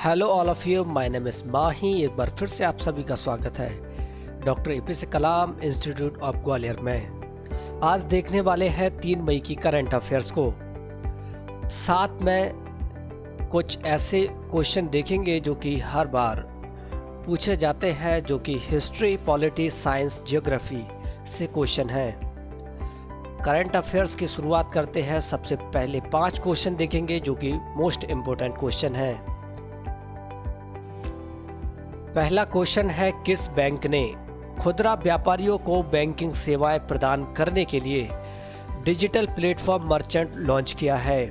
Hello all of you, my name is Mahi. एक बार फिर से आप सभी का स्वागत है doctor APJ Kalam institute of Gwalior में। आज देखने वाले हैं 3 मई की करंट अफेयर्स को। साथ में कुछ ऐसे क्वेश्चन देखेंगे जो कि हर बार पूछे जाते हैं, जो कि हिस्ट्री, पॉलिटी, साइंस, ज्योग्राफी से क्वेश्चन हैं। करंट अफेयर्स की शुरुआत करते हैं। सबसे पहले 5 क्वेश्चन देखेंगे जो कि मोस्ट इम्पोर्टेंट क्वेश्चन है। पहला क्वेश्चन है, किस बैंक ने खुदरा व्यापारियों को बैंकिंग सेवाएं प्रदान करने के लिए डिजिटल प्लेटफॉर्म मर्चेंट लॉन्च किया है?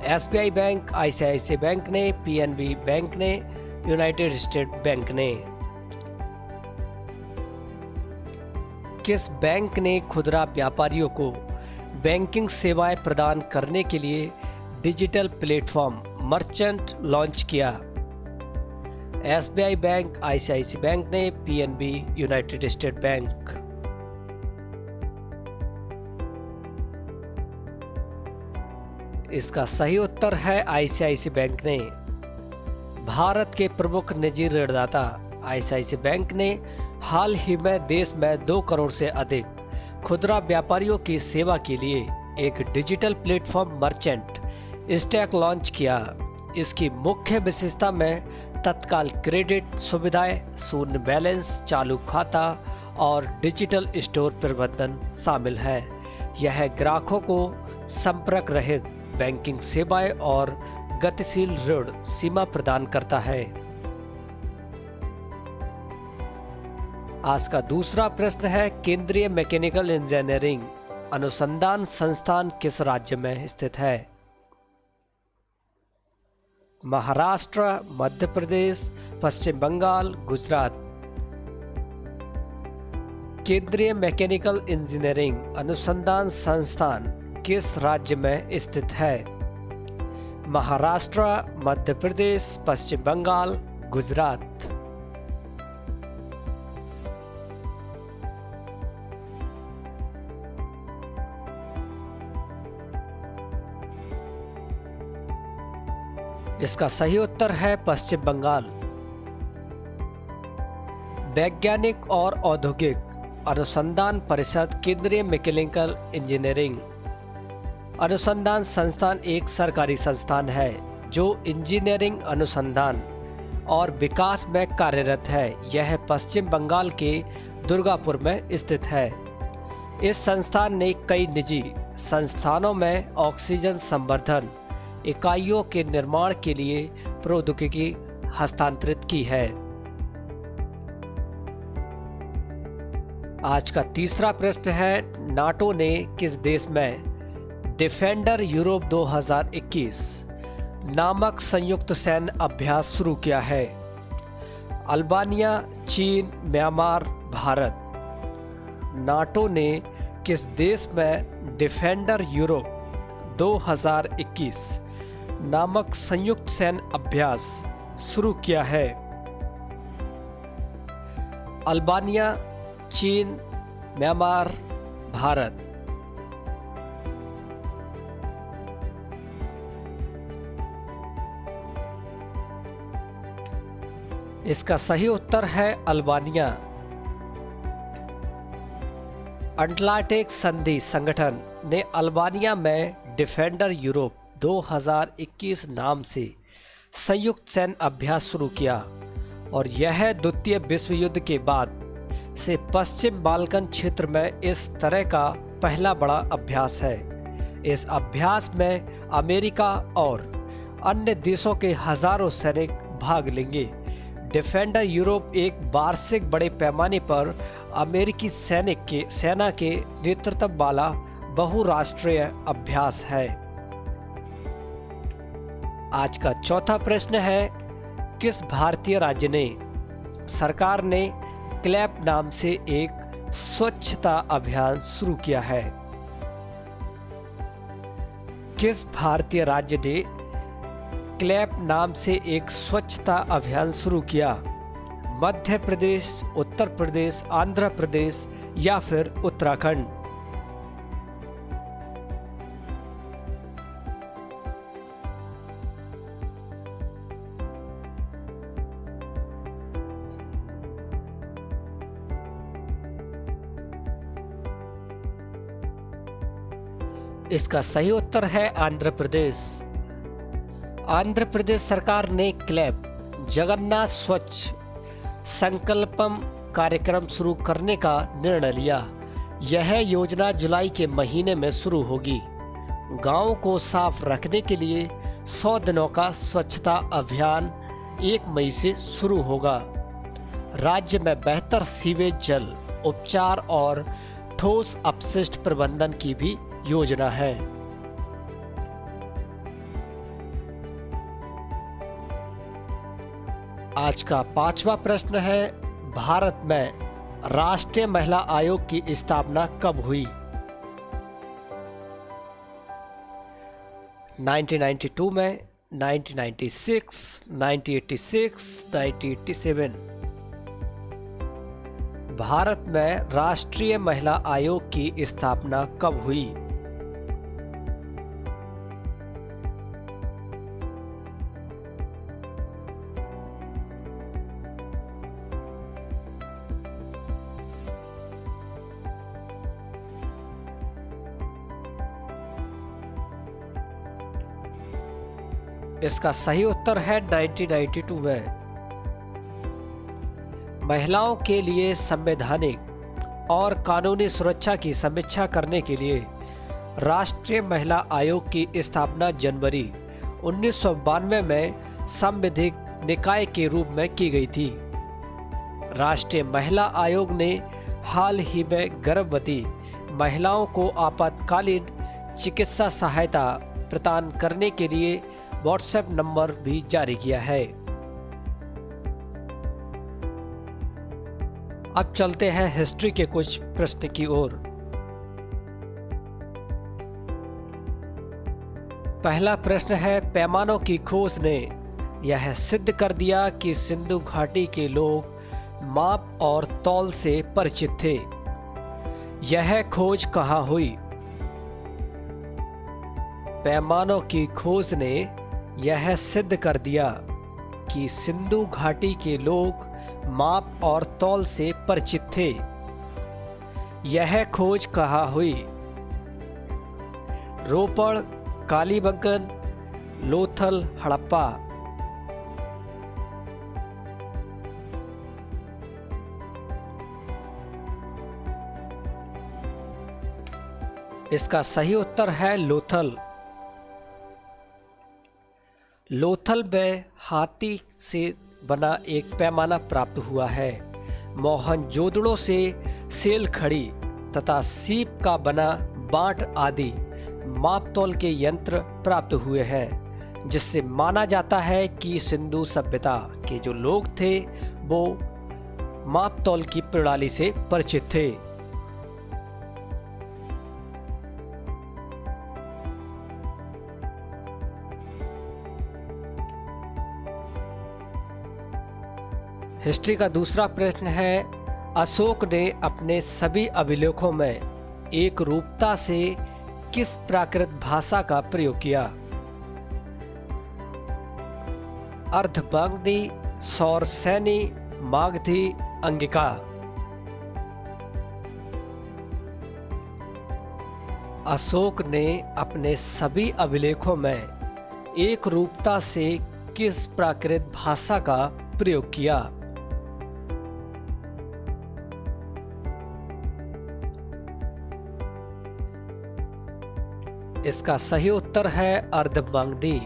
एसबीआई बैंक, आईसीआईसीआई बैंक ने, पीएनबी बैंक ने, यूनाइटेड स्टेट बैंक ने। किस बैंक ने खुदरा व्यापारियों को बैंकिंग सेवाएं प्रदान करने के लिए डिजिटल प्लेटफॉर्म मर्चेंट लॉन्च किया? एसबीआई बैंक, आईसीआईसीआई बैंक ने, पीएनबी, यूनाइटेड स्टेट बैंक। इसका सही उत्तर है आईसीआईसीआई बैंक ने। भारत के प्रमुख निजी ऋणदाता आईसीआईसीआई बैंक ने हाल ही में देश में 2 करोड़ से अधिक खुदरा व्यापारियों की सेवा के लिए एक digital platform merchant stack launch किया। इसकी मुख्य विशेषता में तत्काल क्रेडिट सुविधाएं, शून्य बैलेंस, चालू खाता और डिजिटल स्टोर प्रबंधन शामिल है। यह ग्राहकों को संपर्क रहित बैंकिंग सेवाएं और गतिशील ऋण सीमा प्रदान करता है। आज का दूसरा प्रश्न है, केंद्रीय मैकेनिकल इंजीनियरिंग अनुसंधान संस्थान किस राज्य में स्थित है? महाराष्ट्र, मध्य प्रदेश, पश्चिम बंगाल, गुजरात। केंद्रीय मैकेनिकल इंजीनियरिंग अनुसंधान संस्थान किस राज्य में स्थित है? महाराष्ट्र, मध्य प्रदेश, पश्चिम बंगाल, गुजरात। इसका सही उत्तर है पश्चिम बंगाल। वैज्ञानिक और औद्योगिक अनुसंधान परिषद केंद्रीय मैकेनिकल इंजीनियरिंग अनुसंधान संस्थान एक सरकारी संस्थान है जो इंजीनियरिंग अनुसंधान और विकास में कार्यरत है। यह पश्चिम बंगाल के दुर्गापुर में स्थित है। इस संस्थान ने कई निजी संस्थानों में ऑक्सीजन संवर्धन इकाइयों के निर्माण के लिए प्रौद्योगिकी हस्तांतरित की है। आज का तीसरा प्रश्न है, नाटो ने किस देश में डिफेंडर यूरोप 2021 नामक संयुक्त सैन्य अभ्यास शुरू किया है? अल्बानिया, चीन, म्यांमार, भारत। नाटो ने किस देश में डिफेंडर यूरोप 2021 नामक संयुक्त सैन्य अभ्यास शुरू किया है? अल्बानिया, चीन, म्यांमार, भारत। इसका सही उत्तर है अल्बानिया। अटलांटिक संधि संगठन ने अल्बानिया में डिफेंडर यूरोप 2021 नाम से संयुक्त सैन्य अभ्यास शुरू किया और यह द्वितीय विश्व युद्ध के बाद से पश्चिम बाल्कन क्षेत्र में इस तरह का पहला बड़ा अभ्यास है। इस अभ्यास में अमेरिका और अन्य देशों के हजारों सैनिक भाग लेंगे। डिफेंडर यूरोप एक वार्षिक बड़े पैमाने पर अमेरिकी सेना के नेतृत्व वाला बहुराष्ट्रीय अभ्यास है। आज का चौथा प्रश्न है, किस भारतीय राज्य ने सरकार ने क्लैप नाम से एक स्वच्छता अभियान शुरू किया है? किस भारतीय राज्य ने क्लैप नाम से एक स्वच्छता अभियान शुरू किया? मध्य प्रदेश, उत्तर प्रदेश, आंध्र प्रदेश या फिर उत्तराखंड? इसका सही उत्तर है आंध्र प्रदेश। आंध्र प्रदेश सरकार ने क्लैब जगन्नाथ स्वच्छ संकल्पम कार्यक्रम शुरू करने का निर्णय लिया। यह योजना जुलाई के महीने में शुरू होगी। गांव को साफ रखने के लिए 100 दिनों का स्वच्छता अभियान 1 मई से शुरू होगा। राज्य में बेहतर सीवेज जल उपचार और ठोस अपशिष्ट प्रबंधन की भी योजना है। आज का 5वां प्रश्न है, भारत में राष्ट्रीय महिला आयोग की स्थापना कब हुई? 1992 में, 1996, 1986, 1987। भारत में राष्ट्रीय महिला आयोग की स्थापना कब हुई? इसका सही उत्तर है 1992 में। महिलाओं के लिए संवैधानिक और कानूनी सुरक्षा की समीक्षा करने के लिए राष्ट्रीय महिला आयोग की स्थापना जनवरी 1992 में संवैधानिक निकाय के रूप में की गई थी। राष्ट्रीय महिला आयोग ने हाल ही में गर्भवती महिलाओं को आपातकालीन चिकित्सा सहायता प्रदान करने के लिए व्हाट्सएप नंबर भी जारी किया है। अब चलते हैं हिस्ट्री के कुछ प्रश्न की ओर। पहला प्रश्न है, पैमानों की खोज ने यह सिद्ध कर दिया कि सिंधु घाटी के लोग माप और तौल से परिचित थे। यह खोज कहाँ हुई? पैमानों की खोज ने यह सिद्ध कर दिया कि सिंधु घाटी के लोग माप और तौल से परिचित थे। यह खोज कहाँ हुई? रोपड़, कालीबंगन, लोथल, हड़प्पा। इसका सही उत्तर है लोथल। लोथल में हाथी से बना एक पैमाना प्राप्त हुआ है। मोहनजोदड़ो से सेल खड़ी तथा सीप का बना बांट आदि मापतौल के यंत्र प्राप्त हुए हैं, जिससे माना जाता है कि सिंधु सभ्यता के जो लोग थे वो मापतौल की प्रणाली से परिचित थे। हिस्ट्री का दूसरा प्रश्न है, अशोक ने अपने सभी अभिलेखों में एक रूपता से किस प्राकृत भाषा का प्रयोग किया? अर्धमागधी, सौरसैनी, मागधी, अंगिका। अशोक ने अपने सभी अभिलेखों में एक रूपता से किस प्राकृत भाषा का प्रयोग किया? इसका सही उत्तर है अर्धमागधी।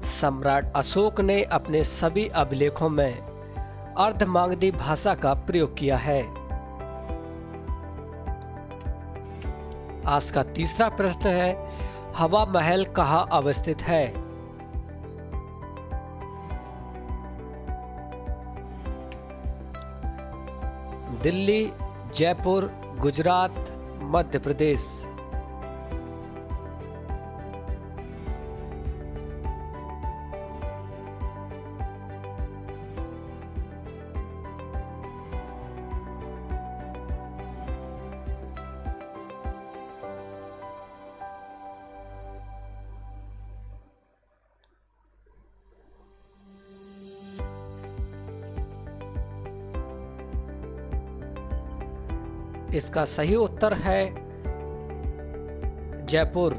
सम्राट अशोक ने अपने सभी अभिलेखों में अर्धमागधी भाषा का प्रयोग किया है। आज का तीसरा प्रश्न है, हवा महल कहाँ अवस्थित है? दिल्ली, जयपुर, गुजरात, मध्य प्रदेश। इसका सही उत्तर है जयपुर।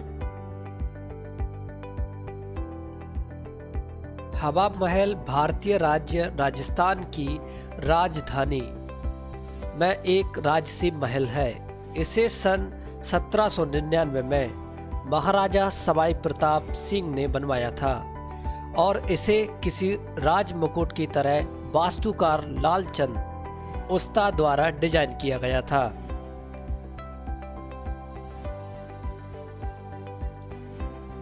हवा महल भारतीय राज्य राजस्थान की राजधानी में एक राजसी महल है। इसे सन 1799 में महाराजा सवाई प्रताप सिंह ने बनवाया था और इसे किसी राज मुकुट की तरह वास्तुकार लालचंद उस्ता द्वारा डिजाइन किया गया था।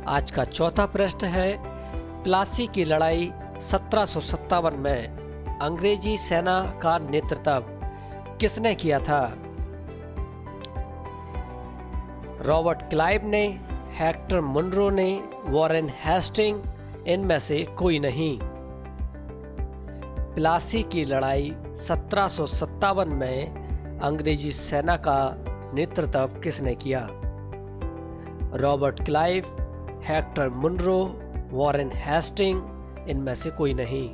आज का चौथा प्रश्न है, प्लासी की लड़ाई 1757 में अंग्रेजी सेना का नेतृत्व किसने किया था? रॉबर्ट क्लाइव ने, हेक्टर मुनरो ने, वॉरेन हेस्टिंग, इनमें से कोई नहीं। प्लासी की लड़ाई 1757 में अंग्रेजी सेना का नेतृत्व किसने किया? Robert Clive, Hector Munro, Warren Hasting, इनमें से कोई नहीं।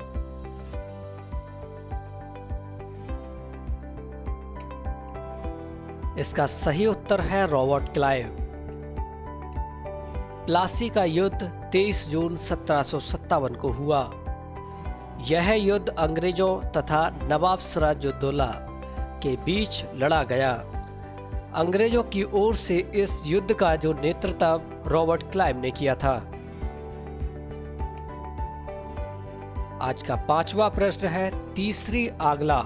इसका सही उत्तर है रॉबर्ट क्लाइव। प्लासी का युद्ध 23 जून 1757 को हुआ। यह युद्ध अंग्रेजों तथा नवाब सिराजुद्दौला के बीच लड़ा गया। अंग्रेजों की ओर से इस युद्ध का जो नेतृत्व रॉबर्ट क्लाइव ने किया था। आज का पांचवा प्रश्न है, तीसरी आगला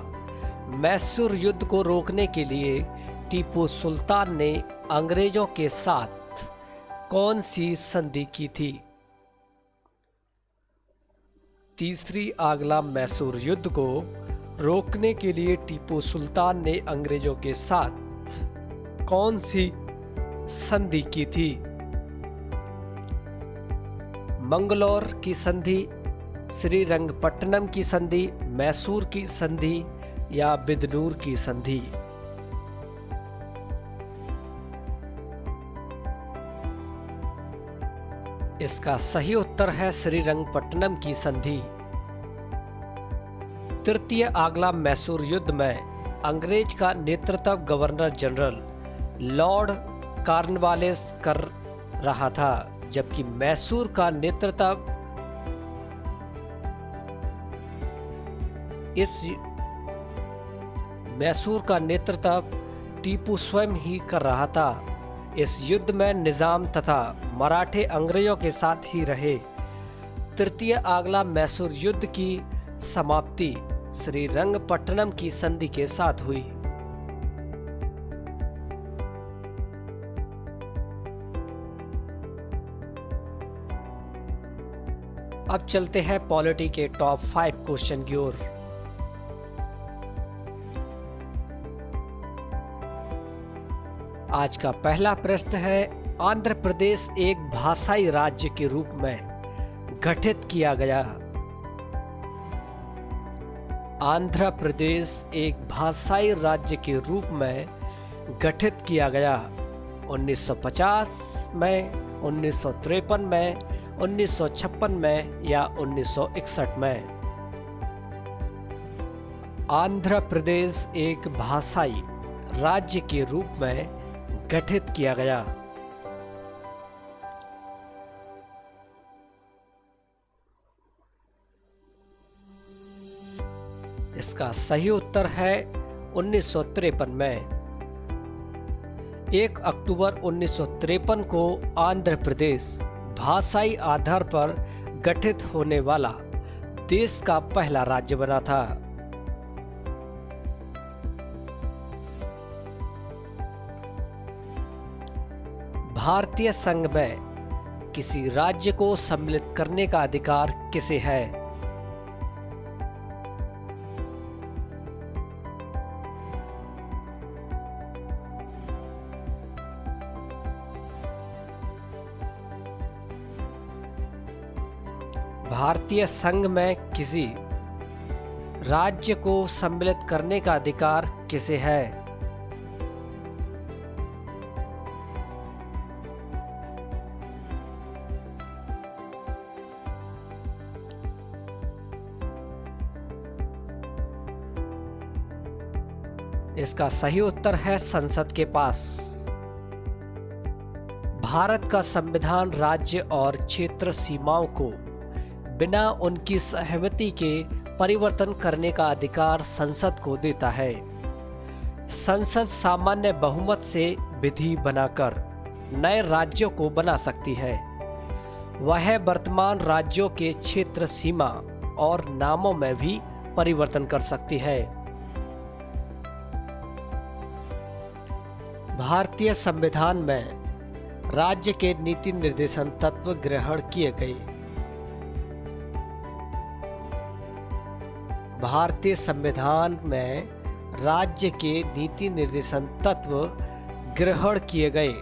मैसूर युद्ध को रोकने के लिए टीपू सुल्तान ने अंग्रेजों के साथ कौन सी संधि की थी? तीसरी आगला मैसूर युद्ध को रोकने के लिए टीपू सुल्तान ने अंग्रेजों के साथ कौन सी संधि की थी? मंगलौर की संधि, श्रीरंगपट्टनम की संधि, मैसूर की संधि या बिदनूर की संधि? इसका सही उत्तर है श्रीरंगपट्टनम की संधि। तृतीय आगला मैसूर युद्ध में अंग्रेज का नेतृत्व गवर्नर जनरल लॉर्ड कॉर्नवालिस कर रहा था, जबकि मैसूर का नेतृत्व टीपू स्वयं ही कर रहा था। इस युद्ध में निजाम तथा मराठे अंग्रेजों के साथ ही रहे। तृतीय आगला मैसूर युद्ध की समाप्ति श्रीरंगपट्टनम की संधि के साथ हुई। अब चलते हैं पॉलिटी के टॉप 5 क्वेश्चन की ओर। आज का पहला प्रश्न है, आंध्र प्रदेश एक भाषाई राज्य के रूप में गठित किया गया। आंध्र प्रदेश एक भाषाई राज्य के रूप में गठित किया गया। 1950 में, 1953 में, 1956 में या 1961 में? आंध्र प्रदेश एक भाषाई राज्य के रूप में गठित किया गया। इसका सही उत्तर है 1953 में। 1 अक्टूबर 1953 को आंध्र प्रदेश भाषाई आधार पर गठित होने वाला देश का पहला राज्य बना था। भारतीय संघ में किसी राज्य को सम्मिलित करने का अधिकार किसे है? भारतीय संघ में किसी राज्य को सम्मिलित करने का अधिकार किसे है? इसका सही उत्तर है संसद के पास। भारत का संविधान राज्य और क्षेत्र सीमाओं को बिना उनकी सहमति के परिवर्तन करने का अधिकार संसद को देता है। संसद सामान्य बहुमत से विधि बनाकर नए राज्यों को बना सकती है। वह वर्तमान राज्यों के क्षेत्र सीमा और नामों में भी परिवर्तन कर सकती है। भारतीय संविधान में राज्य के नीति निर्देशन तत्व ग्रहण किए गए। भारतीय संविधान में राज्य के नीति निर्देशन तत्व ग्रहण किए गए।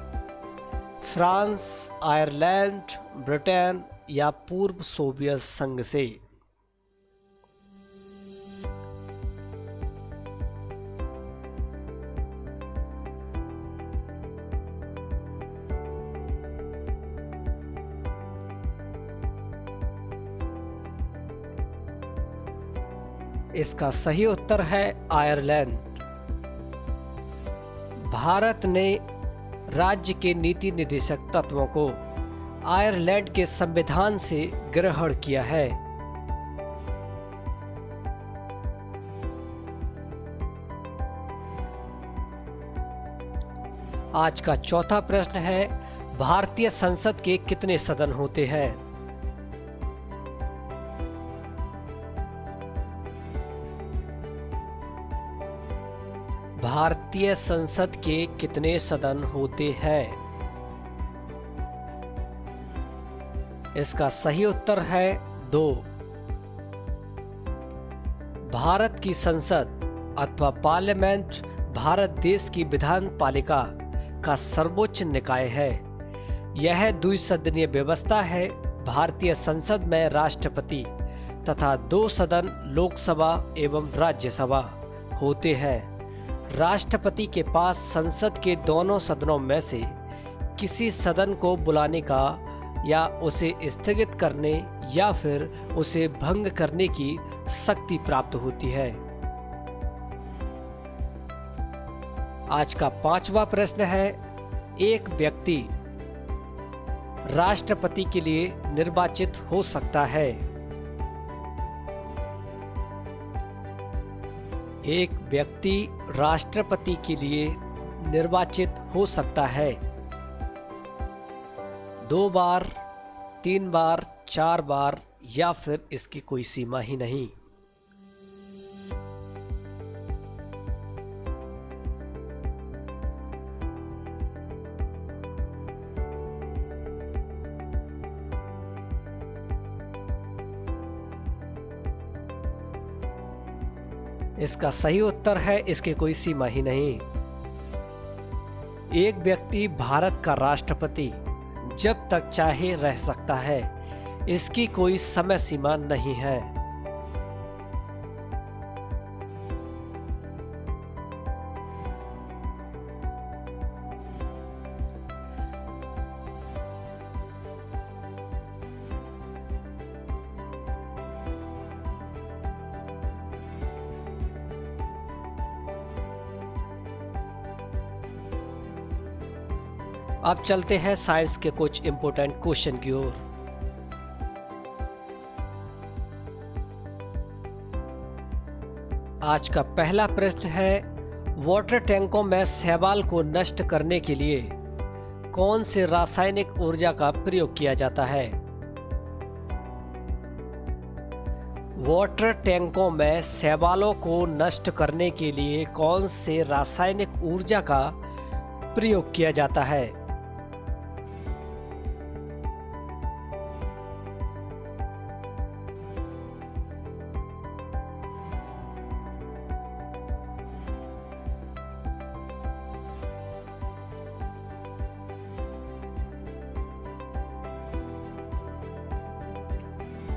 फ्रांस, आयरलैंड, ब्रिटेन या पूर्व सोवियत संघ से। इसका सही उत्तर है आयरलैंड। भारत ने राज्य के नीति निर्देशक तत्वों को आयरलैंड के संविधान से ग्रहण किया है। आज का चौथा प्रश्न है, भारतीय संसद के कितने सदन होते हैं? भारतीय संसद के कितने सदन होते हैं? इसका सही उत्तर है 2। भारत की संसद अथवा पार्लियामेंट भारत देश की विधान पालिका का सर्वोच्च निकाय है। यह द्विसदनीय व्यवस्था है। भारतीय संसद में राष्ट्रपति तथा 2 सदन लोकसभा एवं राज्यसभा होते हैं। राष्ट्रपति के पास संसद के दोनों सदनों में से किसी सदन को बुलाने का या उसे स्थगित करने या फिर उसे भंग करने की शक्ति प्राप्त होती है। आज का 5वां प्रश्न है, एक व्यक्ति राष्ट्रपति के लिए निर्वाचित हो सकता है। एक व्यक्ति राष्ट्रपति के लिए निर्वाचित हो सकता है 2 बार, 3 बार, 4 बार या फिर इसकी कोई सीमा ही नहीं। इसका सही उत्तर है, इसकी कोई सीमा ही नहीं। एक व्यक्ति भारत का राष्ट्रपति जब तक चाहे रह सकता है। इसकी कोई समय सीमा नहीं है। अब चलते हैं साइंस के कुछ इंपॉर्टेंट क्वेश्चन की ओर। आज का पहला प्रश्न है, वाटर टैंकों में शैवाल को नष्ट करने के लिए कौन से रासायनिक ऊर्जा का प्रयोग किया जाता है? वाटर टैंकों में शैवालों को नष्ट करने के लिए कौन से रासायनिक ऊर्जा का प्रयोग किया जाता है?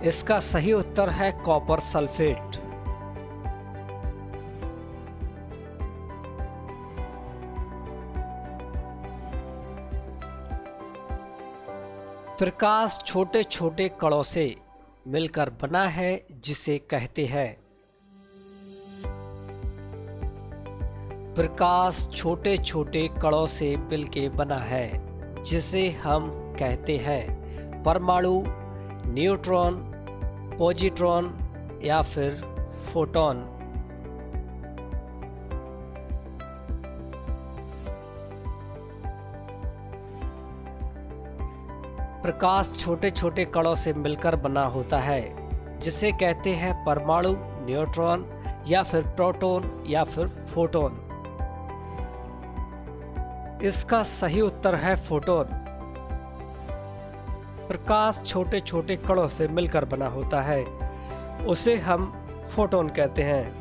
इसका सही उत्तर है कॉपर सल्फेट। प्रकाश छोटे छोटे कणों से मिलकर बना है जिसे कहते हैं। प्रकाश छोटे छोटे कणों से मिलके बना है जिसे हम कहते हैं परमाणु, न्यूट्रॉन, पॉजिट्रॉन या फिर फोटॉन। प्रकाश छोटे छोटे कणों से मिलकर बना होता है, जिसे कहते हैं परमाणु, न्यूट्रॉन या फिर प्रोटॉन या फिर फोटॉन। इसका सही उत्तर है फोटॉन। प्रकाश छोटे छोटे कणों से मिलकर बना होता है, उसे हम फोटॉन कहते हैं।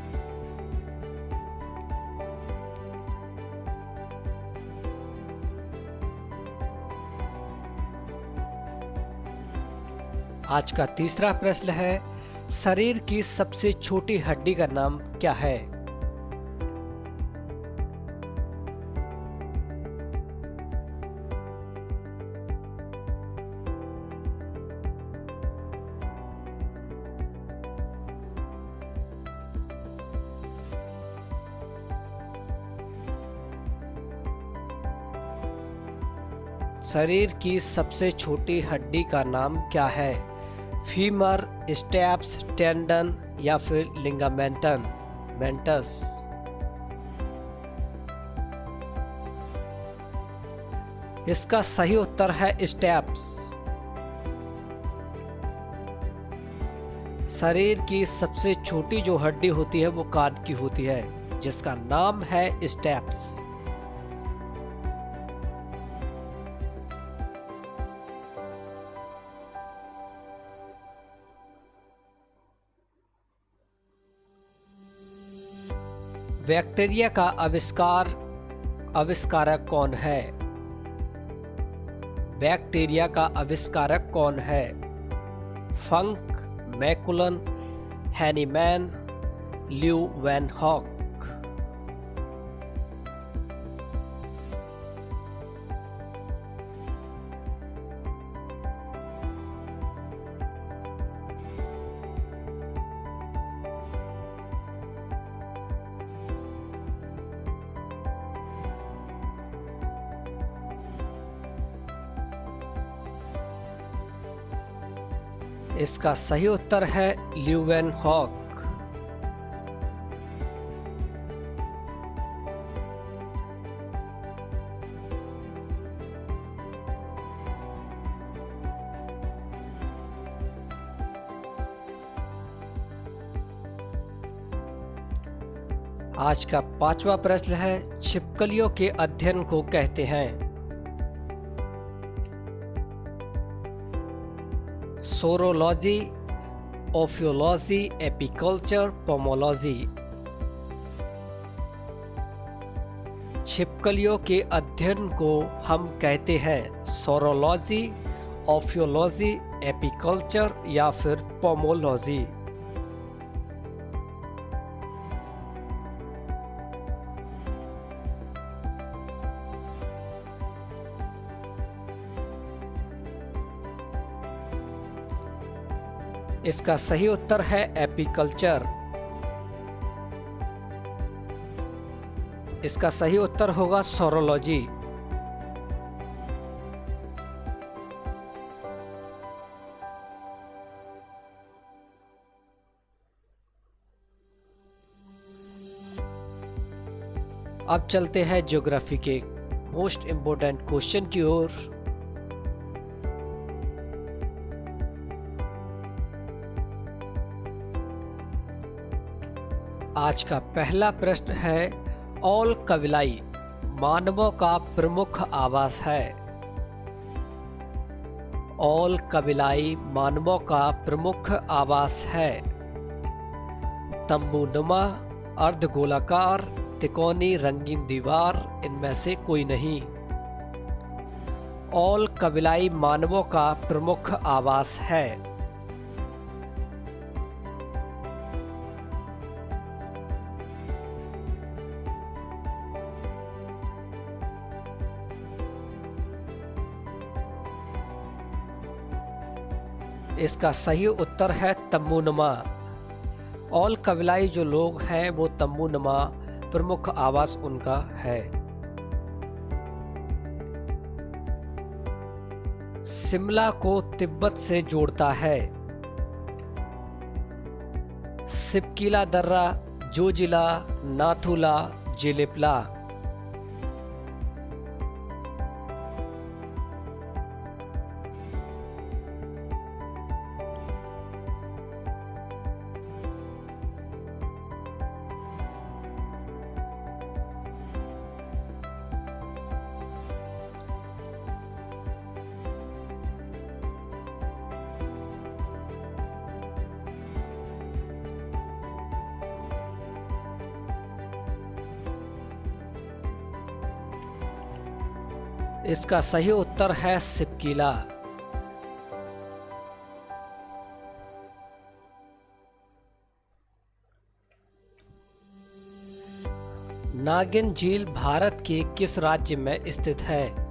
आज का तीसरा प्रश्न है, शरीर की सबसे छोटी हड्डी का नाम क्या है? शरीर की सबसे छोटी हड्डी का नाम क्या है? फीमर, स्टेप्स, टेंडन या फिर लिगामेंटन मेंटस। इसका सही उत्तर है स्टेप्स। शरीर की सबसे छोटी जो हड्डी होती है वो कान की होती है, जिसका नाम है स्टेप्स। बैक्टीरिया का आविष्कारक कौन है? बैक्टीरिया का आविष्कारक कौन है? फंक, मैकुलन, हैनीमैन, ल्यूवेनहॉक। इसका सही उत्तर है ल्यूवेनहॉक। आज का पांचवा प्रश्न है, छिपकलियों के अध्ययन को कहते हैं? Saurology, ophiology, apiculture, pomology. छिपकलियों के अध्ययन को हम कहते हैं सोरोलॉजी, ओफियोलॉजी, एपिकल्चर या फिर पोमोलॉजी। इसका सही उत्तर है एपिकल्चर। इसका सही उत्तर होगा सोरोलॉजी। अब चलते हैं ज्योग्राफी के मोस्ट इम्पोर्टेंट क्वेश्चन की ओर। आज का पहला प्रश्न है, ऑल कविलाई मानवों का प्रमुख आवास है? ऑल कविलाई मानवों का प्रमुख आवास है? तंबूनुमा, अर्धगोलाकार, तिकोनी, रंगीन दीवार, इनमें से कोई नहीं। ऑल कविलाई मानवों का प्रमुख आवास है। इसका सही उत्तर है तंबूनुमा। ऑल कविलाई जो लोग हैं वो तंबूनुमा प्रमुख आवास उनका है। शिमला को तिब्बत से जोड़ता है? सिपकीला दर्रा, जोजिला, नाथुला, जेलेपला। इसका सही उत्तर है सिपकीला। नागिन झील भारत के किस राज्य में स्थित है?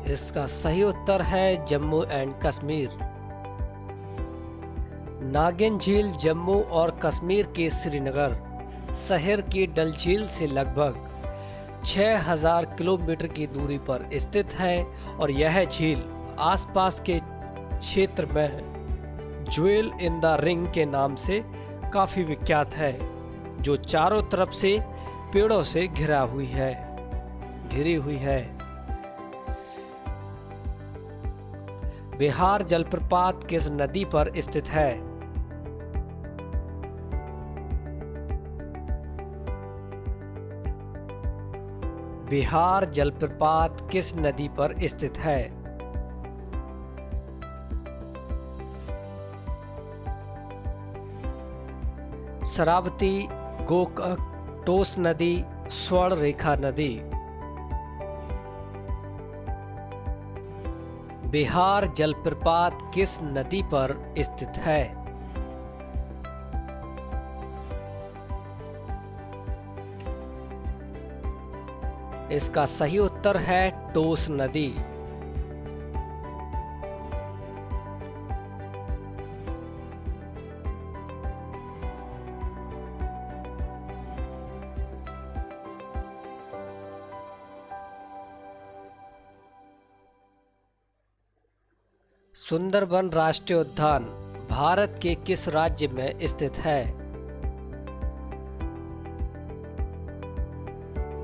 इसका सही उत्तर है जम्मू एंड कश्मीर। नागिन झील जम्मू और कश्मीर के श्रीनगर शहर की डल झील से लगभग 6000 किलोमीटर की दूरी पर स्थित है और यह झील आसपास के क्षेत्र में ज्वेल इन द रिंग के नाम से काफ़ी विख्यात है, जो चारों तरफ से पेड़ों से घिरी हुई है। बिहार जलप्रपात किस नदी पर स्थित है? बिहार जलप्रपात किस नदी पर स्थित है? शरावती, गोकाक, टोस नदी, स्वर्ण रेखा नदी। बिहार जलप्रपात किस नदी पर स्थित है? इसका सही उत्तर है टोस नदी। सुंदरबन राष्ट्रीय उद्यान भारत के किस राज्य में स्थित है?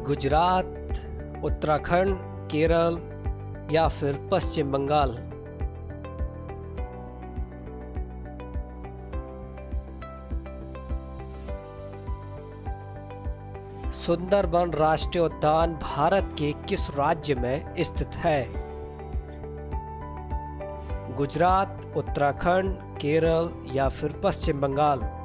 गुजरात, उत्तराखंड, केरल या फिर पश्चिम बंगाल। सुंदरबन राष्ट्रीय उद्यान भारत के किस राज्य में स्थित है? गुजरात, उत्तराखंड, केरल या फिर पश्चिम बंगाल।